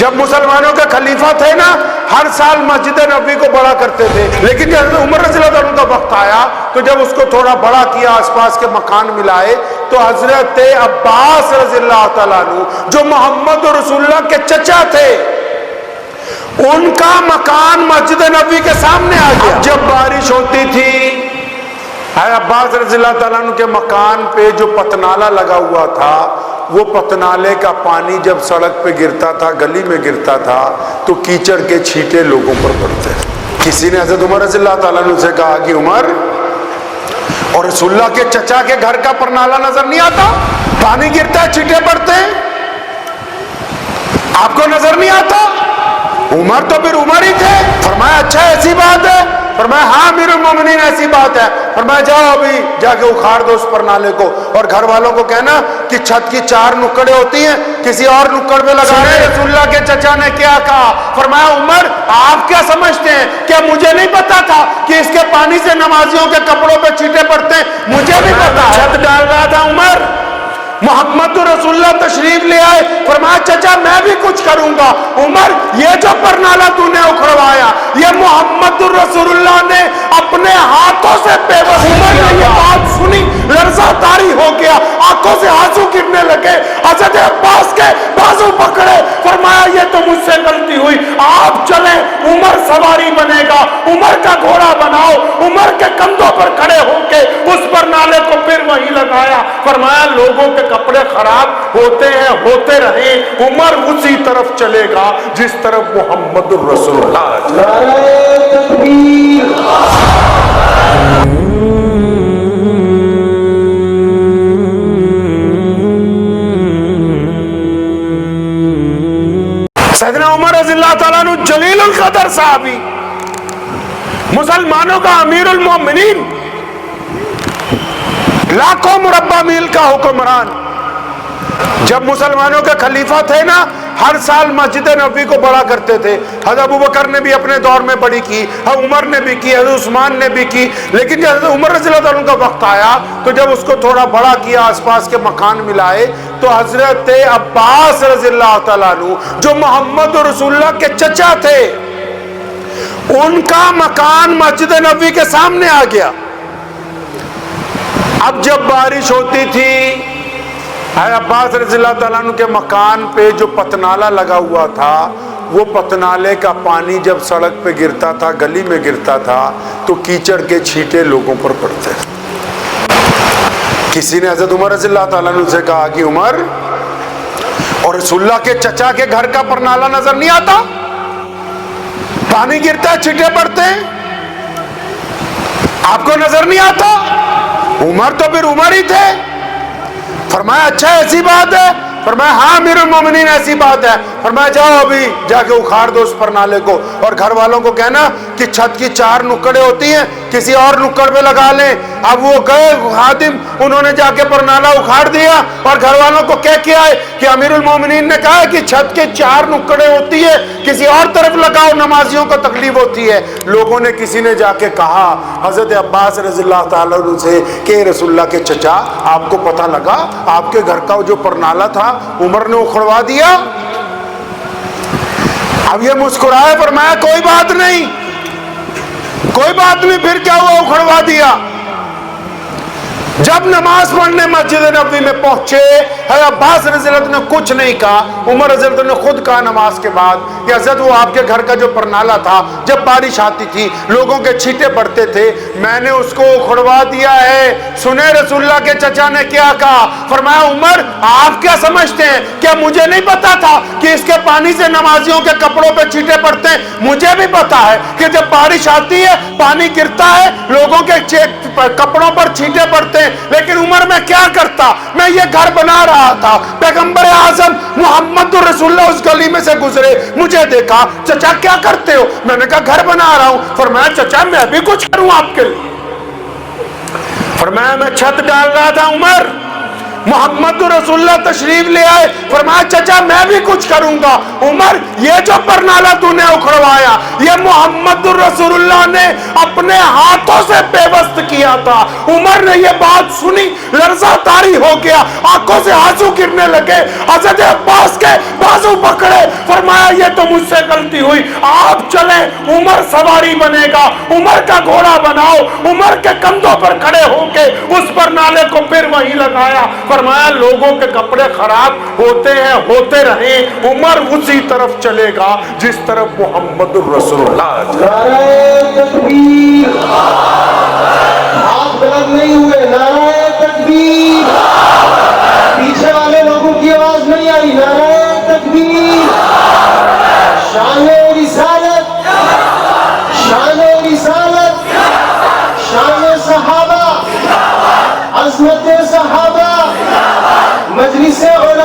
جب مسلمانوں کے خلیفہ تھے نا، ہر سال مسجد نبوی کو بڑا کرتے تھے، لیکن جب عمر رضی اللہ عنہ کا وقت آیا تو جب اس کو تھوڑا بڑا کیا، آس پاس کے مکان ملائے، تو حضرت عباس رضی اللہ تعالیٰ عنہ جو محمد رسول اللہ کے چچا تھے، ان کا مکان مسجد نبوی کے سامنے آ گیا۔ جب بارش ہوتی تھی، عباس رضی اللہ تعالیٰ عنہ کے مکان پہ جو پتنالہ لگا ہوا تھا، وہ پتنالے کا پانی جب سڑک پہ گرتا تھا، گلی میں گرتا تھا، تو کیچڑ کے چھینٹے لوگوں پر پڑتے۔ کسی نے حضرت عمر رضی اللہ تعالیٰ عنہ سے کہا کہ عمر، اور رسول اللہ کے چچا کے گھر کا پرنالہ نظر نہیں آتا؟ پانی گرتا ہے، چھینٹے پڑتے ہیں، آپ کو نظر نہیں آتا؟ عمر تو پھر عمر ہی تھے۔ فرمایا اچھا ایسی بات ہے؟ فرمایا ہاں امیر المومنین ایسی بات ہے۔ فرمایا جاؤ ابھی جا کے اکھاڑ دو اس پرنالے کو، اور گھر والوں کو کہنا کہ چھت کی 4 نکڑیں ہوتی ہیں، کسی اور نکڑ پہ لگا رہے۔ رسول اللہ کے چچا نے کیا کہا؟ فرمایا عمر آپ کیا سمجھتے ہیں، کیا مجھے نہیں پتا تھا کہ اس کے پانی سے نمازیوں کے کپڑوں پہ چھینٹے پڑتے ہیں؟ مجھے بھی پتا ہے۔ چھت ڈال رہا تھا عمر، محمد رسول اللہ تشریف لے آئے، فرمایا چچا میں بھی کچھ کروں گا۔ عمر یہ جو پرنالہ تو نے اکھڑوایا، یہ محمد رسول اللہ نے اپنے ہاتھوں سے بے بس۔ عمر نے یہ بات سنی، لرزہ طاری ہو گیا، آنکھوں سے آنسو گرنے لگے، حضرت عباس کے بازو پکڑے، فرمایا یہ تو مجھ سے غلطی ہوئی، آپ چلیں، عمر سواری بنے گا، عمر کا گھوڑا بناؤ۔ عمر کے کندھوں پر کھڑے ہو کے اس پرنالے کو پھر وہیں لگایا۔ فرمایا لوگوں کے کپڑے خراب ہوتے ہیں، ہوتے رہیں، عمر اسی طرف چلے گا جس طرف محمد الرسول اللہ۔ سیدنا عمر رضی اللہ تعالیٰ عنہ جلیل القدر صحابی، مسلمانوں کا امیر المومنین، لاکھوں مربع میل کا حکمران، جب مسلمانوں کے خلیفہ تھے نا، ہر سال مسجد نبوی کو بڑا کرتے تھے۔ حضرت ابوبکر نے بھی اپنے دور میں بڑی کی، عمر نے بھی کی، حضرت عثمان نے بھی کی، لیکن جب حضرت عمر رضی اللہ عنہ کا وقت آیا تو جب اس کو تھوڑا بڑا کیا، آس پاس کے مکان ملائے، تو حضرت عباس رضی اللہ تعالیٰ عنہ جو محمد رسول اللہ کے چچا تھے، ان کا مکان مسجد نبوی کے سامنے آ گیا۔ اب جب بارش ہوتی تھی، عباس رضی اللہ تعالیٰ عنہ کے مکان پہ جو پتنالہ لگا ہوا تھا، وہ پتنالے کا پانی جب سڑک پہ گرتا تھا، گلی میں گرتا تھا، تو کیچڑ کے چھینٹے لوگوں پر پڑتے۔ کسی نے حضرت عمر رضی اللہ تعالیٰ عنہ سے کہا کہ عمر، اور رسول اللہ کے چچا کے گھر کا پرنالہ نظر نہیں آتا؟ پانی گرتا ہے، چھینٹے پڑتے ہیں، آپ کو نظر نہیں آتا؟ عمر تو پھر عمر ہی تھے۔ فرمایا اچھا ایسی بات ہے؟ فرمایا ہاں امیر المومنین ایسی بات ہے۔ فرمایا جاؤ ابھی جا کے اکھاڑ دو اس پرنالے کو، اور گھر والوں کو کہنا کہ چھت کی 4 نکڑیں ہوتی ہیں، کسی اور نکڑ پہ لگا لیں۔ اب وہ گئے خادم، انہوں نے جا کے پرنالہ اکھاڑ دیا، اور گھر والوں کو کہہ کے آئے کہ امیر المومنین نے کہا کہ چھت کے 4 نکڑیں ہوتی ہے، کسی اور طرف لگاؤ، نمازیوں کو تکلیف ہوتی ہے۔ لوگوں نے کسی نے جا کے کہا حضرت عباس رضی اللہ تعالیٰ عنہ سے کہ رسول اللہ کے چچا آپ کو پتہ لگا آپ کے گھر کا جو پرنالہ تھا عمر نے اکھڑوا دیا؟ اب یہ مسکرائے، فرمایا کوئی بات نہیں، کوئی بات نہیں، پھر کیا ہوا اکھڑوا دیا؟ جب نماز پڑھنے مسجد نبوی میں پہنچے، حضرت عباس رضی اللہ عنہ نے کچھ نہیں کہا، عمر رضی اللہ عنہ نے خود کہا نماز کے بعد کہ حضرت وہ آپ کے گھر کا جو پرنالہ تھا، جب بارش آتی تھی لوگوں کے چھینٹے پڑتے تھے، میں نے اس کو اکھڑوا دیا ہے۔ سنے رسول اللہ کے چچا نے کیا کہا؟ فرمایا عمر آپ کیا سمجھتے ہیں، کیا مجھے نہیں پتا تھا کہ اس کے پانی سے نمازیوں کے کپڑوں پہ چھینٹے پڑتے ہیں؟ مجھے بھی پتا ہے کہ جب بارش آتی ہے، پانی گرتا ہے، لوگوں کے کپڑوں پر چھینٹے پڑتے ہیں، لیکن عمر میں کیا کرتا؟ میں یہ گھر بنا رہا تھا، پیغمبر اعظم محمد رسول اللہ اس گلی میں سے گزرے، مجھے دیکھا، چچا کیا کرتے ہو؟ میں نے کہا گھر بنا رہا ہوں۔ فرمایا چچا میں بھی کچھ کروں آپ کے لیے؟ فرمایا میں چھت ڈال رہا تھا عمر، محمد رسول اللہ تشریف لے آئے، فرمایا چچا میں بھی کچھ کروں گا۔ عمر یہ جو پرنالہ تو نے اکھڑوایا، یہ محمد رسول اللہ نے اپنے ہاتھوں سے پیوست کیا تھا۔ عمر نے یہ بات سنی، لرزہ طاری ہو گیا، آنکھوں سے آنسو گرنے لگے، حضرت عباس کے بازو پکڑے، فرمایا یہ تو مجھ سے غلطی ہوئی، آپ چلیں عمر سواری بنے گا، عمر کا گھوڑا بناؤ، عمر کے کندھوں پر کھڑے ہو کے اس پر نالے کو پھر وہیں لگایا۔ فرمایا لوگوں کے کپڑے خراب ہوتے ہیں، ہوتے رہیں، عمر اسی طرف چلے گا جس طرف محمد الرسول اللہ۔ نعرہ تکبیر، ہاتھ بلند نہیں ہوئے، نعرہ تکبیر، پیچھے والے لوگوں کی آواز نہیں آئی، نعرہ تکبیر، شان رسالت، شان رسالت، شان صحابہ، عظمت صحابہ، مجلس علماء